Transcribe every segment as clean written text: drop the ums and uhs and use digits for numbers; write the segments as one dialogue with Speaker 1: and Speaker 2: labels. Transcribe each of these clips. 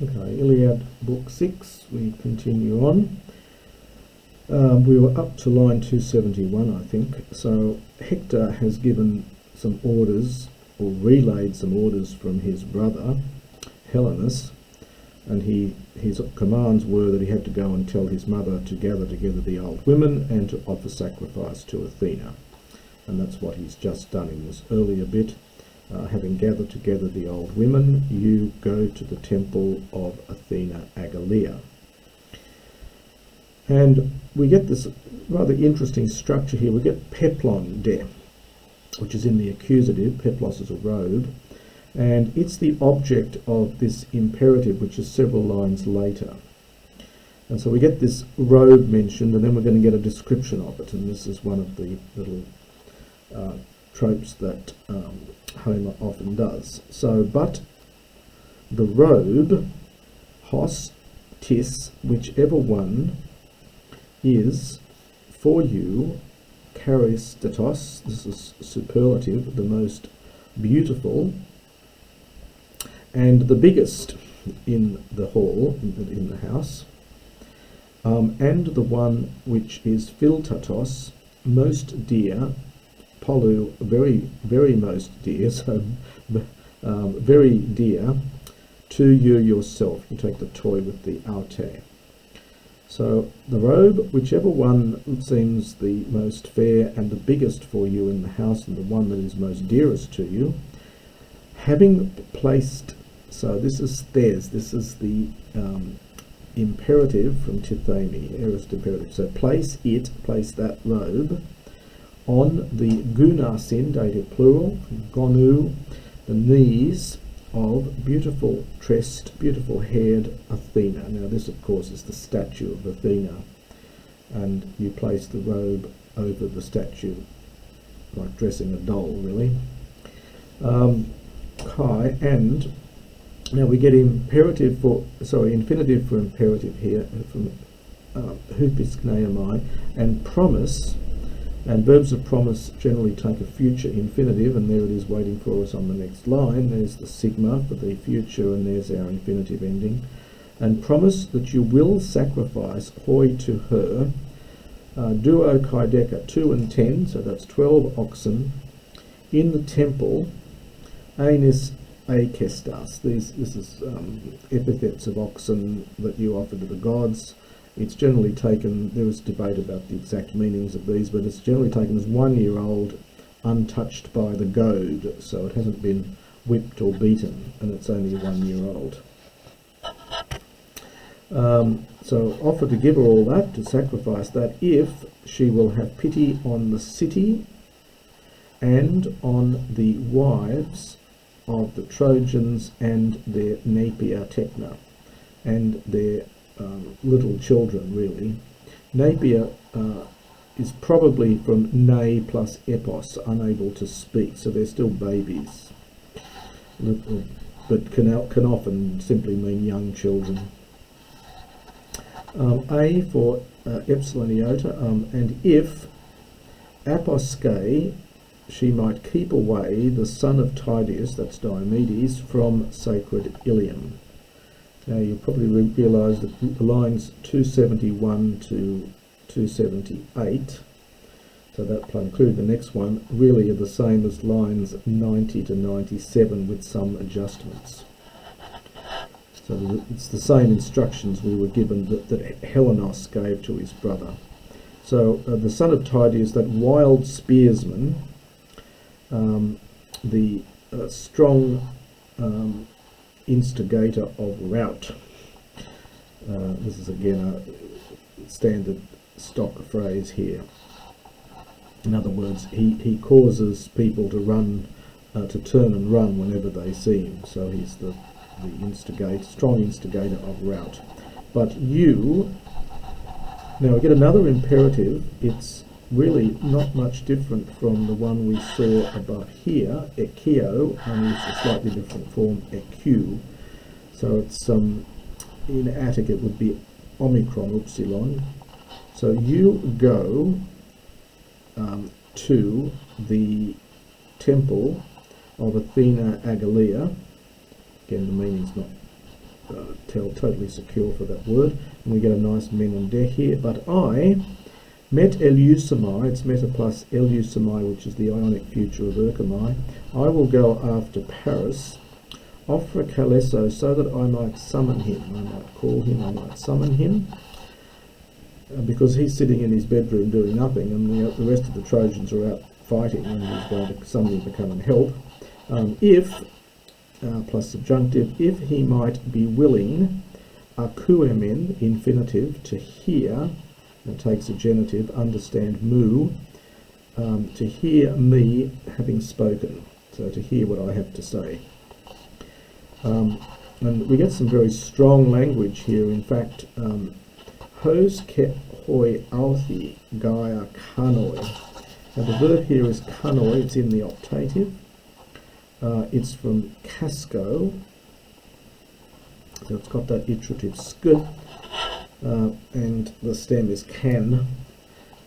Speaker 1: Okay, Iliad book 6, we continue on. We were up to line 271, I think. So Hector has given some orders, or relayed some orders from his brother, Helenus, and his commands were that he had to go and tell his mother to gather together the old women and to offer sacrifice to Athena. And that's what he's just done in this earlier bit. Having gathered together the old women, you go to the temple of Athena Agalaea. And we get this rather interesting structure here. We get peplon de, which is in the accusative. Peplos is a robe, and it's the object of this imperative, which is several lines later. And so we get this robe mentioned, and then we're going to get a description of it. And this is one of the little tropes that Homer often does. So, but the robe, hos, tis, whichever one is for you, charistatos, this is superlative, the most beautiful, and the biggest in the hall, in the house, and the one which is philtatos, most dear, polu, very, very most dear, so very dear to you yourself. You take the toy with the aute. So the robe, whichever one seems the most fair and the biggest for you in the house, and the one that is most dearest to you, having placed, so this is theirs, this is the imperative from Tithame, aorist imperative. So place that robe on the gunasin, dative plural, gonu, the knees of beautiful tressed, beautiful haired Athena. Now this of course is the statue of Athena, and you place the robe over the statue, like dressing a doll really. Kai, and now we get infinitive for imperative here from hupis kneomai, and promise. And verbs of promise generally take a future infinitive, and there it is waiting for us on the next line. There's the sigma for the future, and there's our infinitive ending. And promise that you will sacrifice hoi to her, duo kaideka, 2 and 10, so that's 12 oxen, in the temple, anis akestas. This is epithets of oxen that you offer to the gods. It's generally taken, there is debate about the exact meanings of these, but it's generally taken as 1 year old, untouched by the goad, so it hasn't been whipped or beaten, and it's only 1 year old. So offer to give her all that, to sacrifice that, if she will have pity on the city and on the wives of the Trojans and their Napier Tecna, and their little children, really. Napier is probably from ne plus epos, unable to speak, so they're still babies, but can often simply mean young children. A for epsilon iota, and if aposke, she might keep away the son of Tydeus, that's Diomedes, from sacred Ilium. Now you probably realise that the lines 271 to 278, so that including the next one, really are the same as lines 90 to 97 with some adjustments. So it's the same instructions we were given that Helenos gave to his brother. So the son of Tydeus, that wild spearsman, the strong instigator of rout. This is again a standard stock phrase here. In other words, he causes people to run, to turn and run whenever they see him. So he's the strong instigator of rout. But you, now we get another imperative. It's really not much different from the one we saw above here, ekio, only it's a slightly different form, eq. So it's in Attic it would be omicron, upsilon. So you go to the temple of Athena Agalaea. Again, the meaning's not totally secure for that word. And we get a nice menandeh here. But I met Eleusomai, it's meta plus Eleusomai, which is the ionic future of Erchomai. I will go after Paris, Offra Kalesso, so that I might summon him. I might call him, I might summon him. Because he's sitting in his bedroom doing nothing, and the rest of the Trojans are out fighting, and he's going to suddenly come and help. If, plus subjunctive, if he might be willing, akuemen, infinitive, to hear, it takes a genitive, understand mu, to hear me having spoken, so to hear what I have to say. And we get some very strong language here. In fact, hos ke hoi althi gaia kanoi. Now the verb here is kanoi, it's in the optative. It's from casco, so it's got that iterative sk, and the stem is can.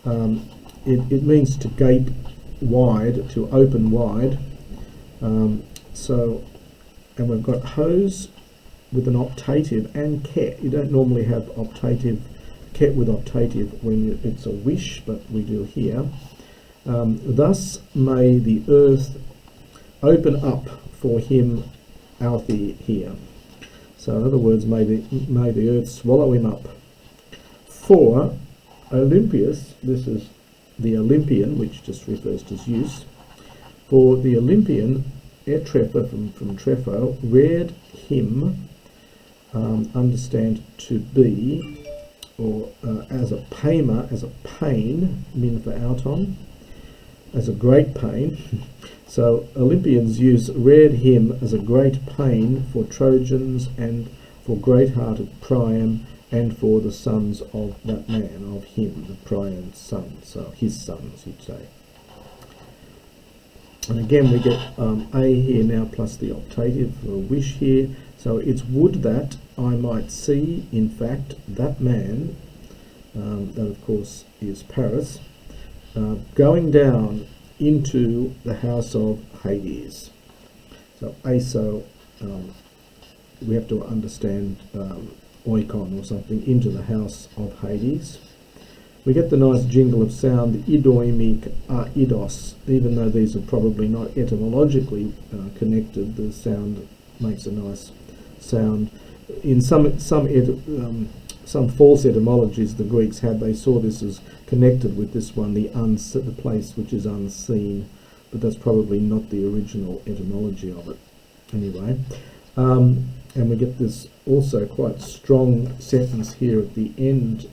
Speaker 1: It means to gape wide, to open wide. And we've got hose with an optative and ke. You don't normally have optative, ke with optative when it's a wish, but we do here. Thus may the earth open up for him, Althi, here. So in other words, may the earth swallow him up. For Olympius, this is the Olympian, which just refers to Zeus. For the Olympian, Etrepha from Trepho, reared him, understand to be, or as a pema, as a pain, min for auton, as a great pain. So Olympian Zeus reared him as a great pain for Trojans and for great-hearted Priam and for the sons of that man, of him, the Priam's sons, so his sons, you'd say. And again we get a here now plus the optative for a wish here. So it's would that I might see, in fact, that man, that of course is Paris, going down into the house of Hades. So aso, we have to understand oikon or something, into the house of Hades. We get the nice jingle of sound, idoimic idos, even though these are probably not etymologically connected, the sound makes a nice sound. In some false etymologies the Greeks had, they saw this as connected with this one, the place which is unseen, but that's probably not the original etymology of it. Anyway, and we get this also quite strong sentence here at the end.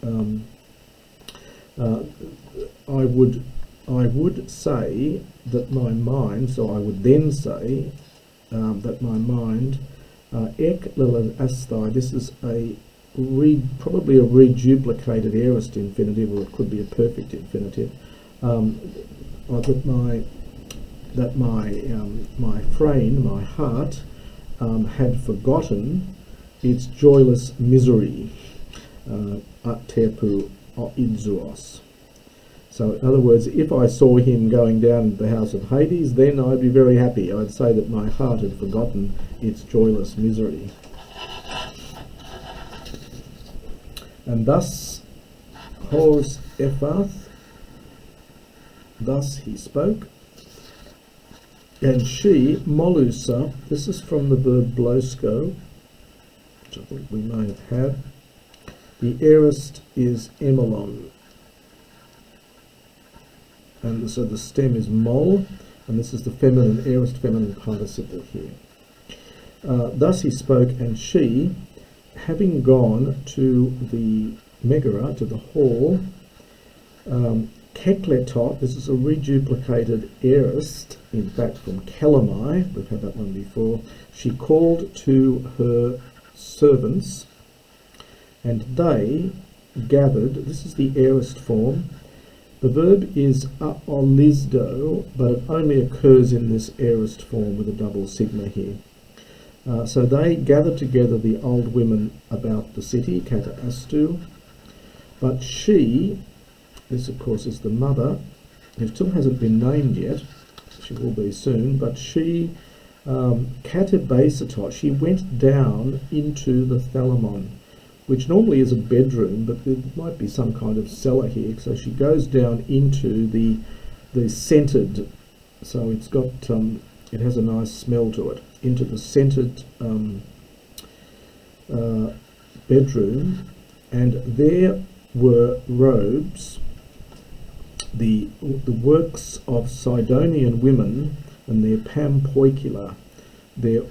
Speaker 1: I would say that my mind, so I would then say that my mind, ek lilan asthai, this is probably a reduplicated aorist infinitive, or it could be a perfect infinitive, that my frame, my heart, had forgotten its joyless misery, tepu idzuos. So in other words, if I saw him going down to the house of Hades, then I'd be very happy. I'd say that my heart had forgotten its joyless misery. And thus, hos ephath, thus he spoke, and she, molusa, this is from the verb blosko, which I think we may have had. The aorist is emelon, and so the stem is mol, and this is the feminine, aorist feminine participle here. Thus he spoke, and she, having gone to the megara, to the hall, kekletot, this is a reduplicated aorist, in fact from kelamai, we've had that one before. She called to her servants, and they gathered, this is the aorist form. The verb is aolizdo, but it only occurs in this aorist form with a double sigma here. So they gathered together the old women about the city, kata astu, but she, this of course is the mother, who still hasn't been named yet, she will be soon, but she Katabasatos, she went down into the Thalamon, which normally is a bedroom, but there might be some kind of cellar here. So she goes down into the scented, so it's got it has a nice smell to it, into the scented bedroom, and there were robes, the works of Sidonian women and their pampoicula. They're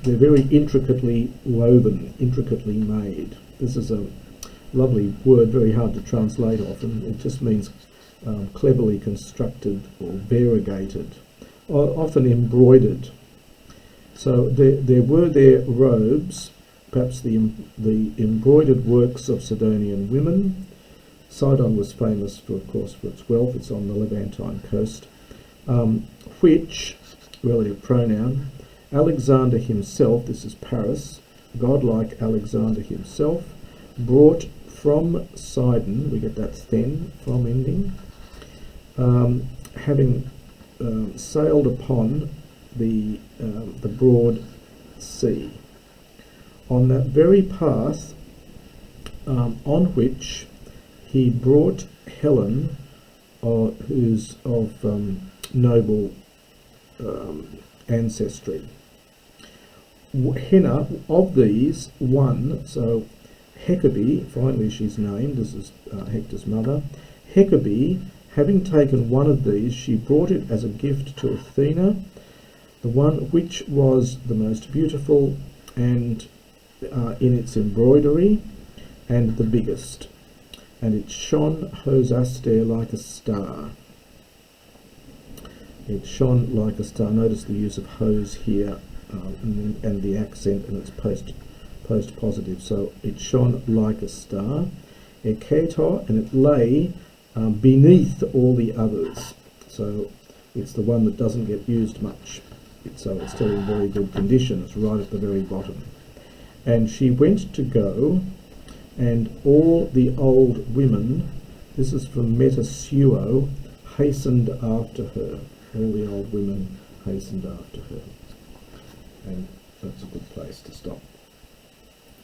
Speaker 1: very intricately woven, intricately made. This is a lovely word, very hard to translate often. It just means cleverly constructed or variegated, or often embroidered. So there were their robes, perhaps the embroidered works of Sidonian women. Sidon was famous, of course, for its wealth. It's on the Levantine coast, which, relative pronoun, Alexander himself, this is Paris, godlike Alexander himself, brought from Sidon, we get that then, from ending, having sailed upon the broad sea. On that very path on which he brought Helen, who's of noble ancestry. Henna, of these, one, so Hecabe, finally she's named, this is Hector's mother. Hecabe, having taken one of these, she brought it as a gift to Athena, the one which was the most beautiful and in its embroidery, and the biggest. And it shone Hosaster like a star. It shone like a star. Notice the use of hose here, and the accent, and it's post positive. So it shone like a star. Hektor, and it lay beneath all the others. So it's the one that doesn't get used much. So it's still in very good condition. It's right at the very bottom. And she went to go, and all the old women, this is from Metasuo, hastened after her. All the old women hastened after her. And that's a good place to stop.